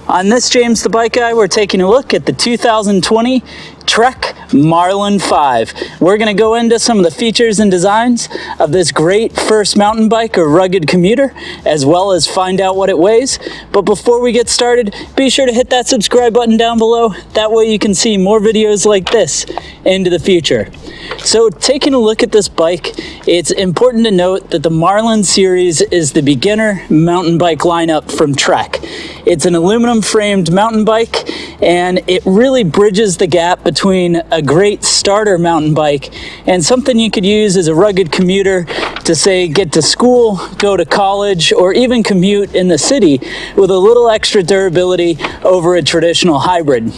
On this James the Bike Guy, we're taking a look at the 2020 Trek Marlin 5. We're going to go into some of the features and designs of this great first mountain bike or rugged commuter, as well as find out what it weighs. But before we get started, be sure to hit that subscribe button down below. That way you can see more videos like this into the future. So taking a look at this bike, it's important to note that the Marlin series is the beginner mountain bike lineup from Trek. It's an aluminum framed mountain bike, and it really bridges the gap between a great starter mountain bike and something you could use as a rugged commuter to, say, get to school, go to college, or even commute in the city with a little extra durability over a traditional hybrid.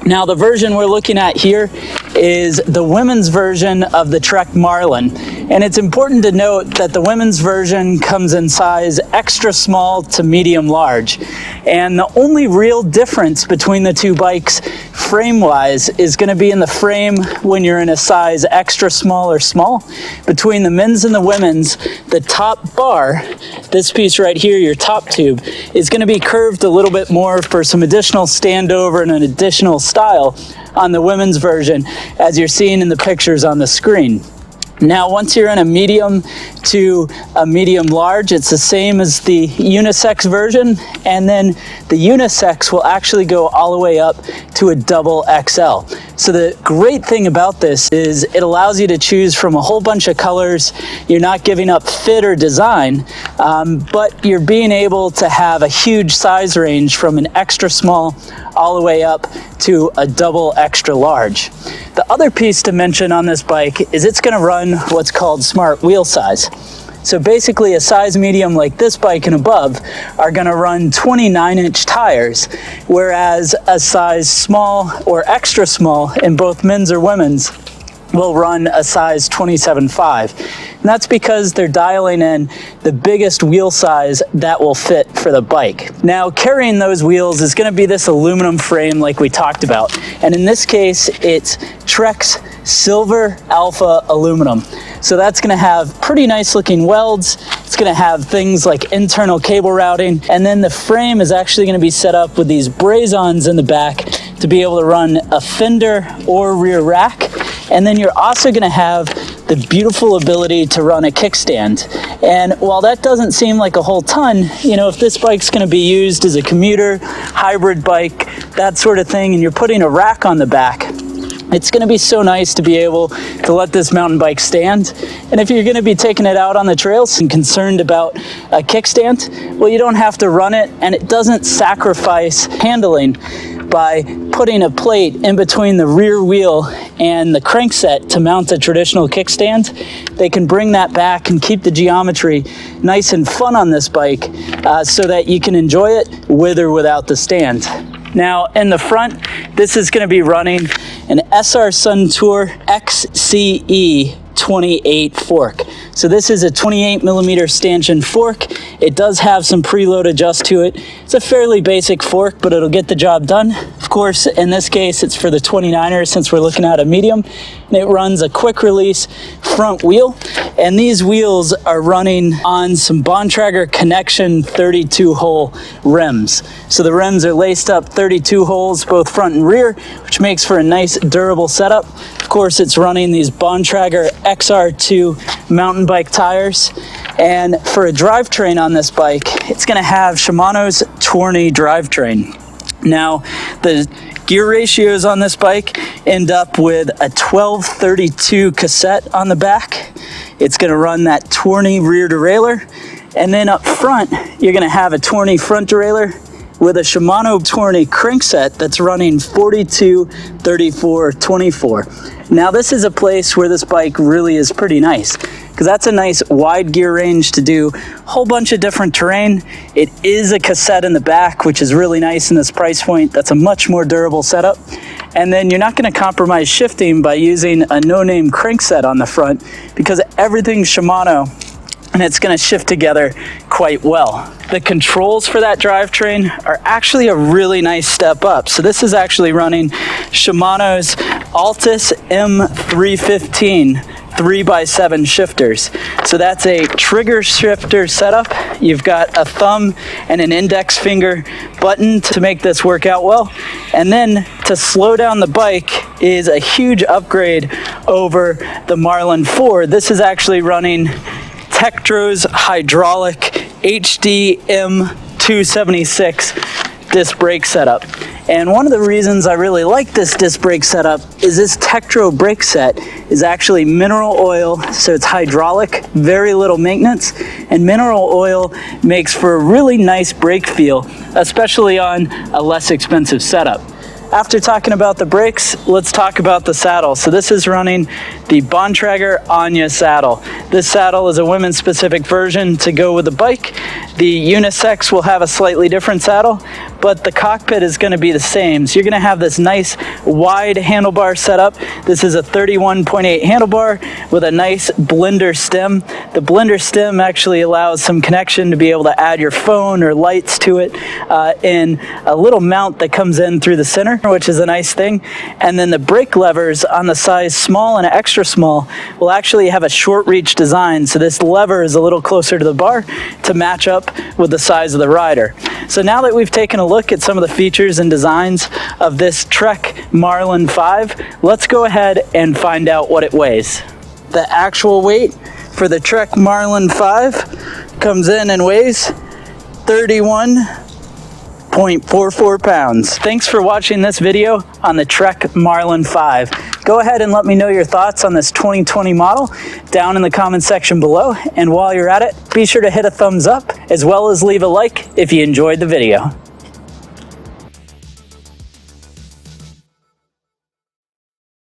Now, the version we're looking at here is the women's version of the Trek Marlin. And it's important to note that the women's version comes in size extra small to medium large. And the only real difference between the two bikes frame-wise is going to be in the frame when you're in a size extra small or small. Between the men's and the women's, the top bar, this piece right here, your top tube, is going to be curved a little bit more for some additional standover and an additional style on the women's version, as you're seeing in the pictures on the screen. Now, once you're in a medium to a medium large, it's the same as the unisex version, and then the unisex will actually go all the way up to a double XL. So the great thing about this is it allows you to choose from a whole bunch of colors. You're not giving up fit or design, but you're being able to have a huge size range from an extra small all the way up to a double extra large. The other piece to mention on this bike is it's going to run what's called smart wheel size. So basically a size medium like this bike and above are going to run 29-inch tires, whereas a size small or extra small in both men's or women's will run a size 27.5. And that's because they're dialing in the biggest wheel size that will fit for the bike. Now, carrying those wheels is going to be this aluminum frame like we talked about. And in this case, it's Trek's Silver Alpha aluminum. So that's going to have pretty nice looking welds. It's going to have things like internal cable routing. And then the frame is actually going to be set up with these braze-ons in the back to be able to run a fender or rear rack. And then you're also going to have the beautiful ability to run a kickstand. And while that doesn't seem like a whole ton, you know, if this bike's going to be used as a commuter, hybrid bike, that sort of thing, and you're putting a rack on the back, it's going to be so nice to be able to let this mountain bike stand. And if you're going to be taking it out on the trails and concerned about a kickstand, well, you don't have to run it, and it doesn't sacrifice handling by putting a plate in between the rear wheel and the crankset to mount a traditional kickstand. They can bring that back and keep the geometry nice and fun on this bike so that you can enjoy it with or without the stand. Now, in the front, this is going to be running an SR Suntour XCE 28 fork. So this is a 28 millimeter stanchion fork. It does have some preload adjust to it. It's a fairly basic fork, but it'll get the job done. Of course, in this case, it's for the 29er since we're looking at a medium. And it runs a quick release front wheel. And these wheels are running on some Bontrager Connection 32 hole rims. So the rims are laced up 32 holes, both front and rear, which makes for a nice durable setup. Of course, it's running these Bontrager XR2 mountain bike tires. And for a drivetrain on this bike, it's going to have Shimano's Tourney drivetrain. Now, the gear ratios on this bike end up with a 1232 cassette on the back. It's going to run that Tourney rear derailleur. And then up front, you're going to have a Tourney front derailleur with a Shimano Tourney crankset that's running 42, 34, 24. Now, this is a place where this bike really is pretty nice, because that's a nice wide gear range to do a whole bunch of different terrain. It is a cassette in the back, which is really nice in this price point. That's a much more durable setup. And then you're not going to compromise shifting by using a no-name crankset on the front, because everything's Shimano, and it's going to shift together quite well. The controls for that drivetrain are actually a really nice step up. So this is actually running Shimano's Altus M315 3x7 shifters. So that's a trigger shifter setup. You've got a thumb and an index finger button to make this work out well. And then to slow down the bike is a huge upgrade over the Marlin 4. This is actually running Tektron's hydraulic HD M276 disc brake setup. And one of the reasons I really like this disc brake setup is this Tektron brake set is actually mineral oil, so it's hydraulic, very little maintenance, and mineral oil makes for a really nice brake feel, especially on a less expensive setup. After talking about the brakes, let's talk about the saddle. So this is running the Bontrager Anya saddle. This saddle is a women's specific version to go with the bike. The unisex will have a slightly different saddle, but the cockpit is going to be the same. So you're going to have this nice wide handlebar setup. This is a 31.8 handlebar with a nice blender stem. The blender stem actually allows some connection to be able to add your phone or lights to it, and a little mount that comes in through the center, which is a nice thing. And then the brake levers on the size small and extra small will actually have a short reach design. So this lever is a little closer to the bar to match up with the size of the rider. So now that we've taken a look at some of the features and designs of this Trek Marlin 5, let's go ahead and find out what it weighs. The actual weight for the Trek Marlin 5 comes in and weighs 31.44 pounds. Thanks for watching this video on the Trek Marlin 5. Go ahead and let me know your thoughts on this 2020 model down in the comment section below. And while you're at it, be sure to hit a thumbs up as well as leave a like if you enjoyed the video.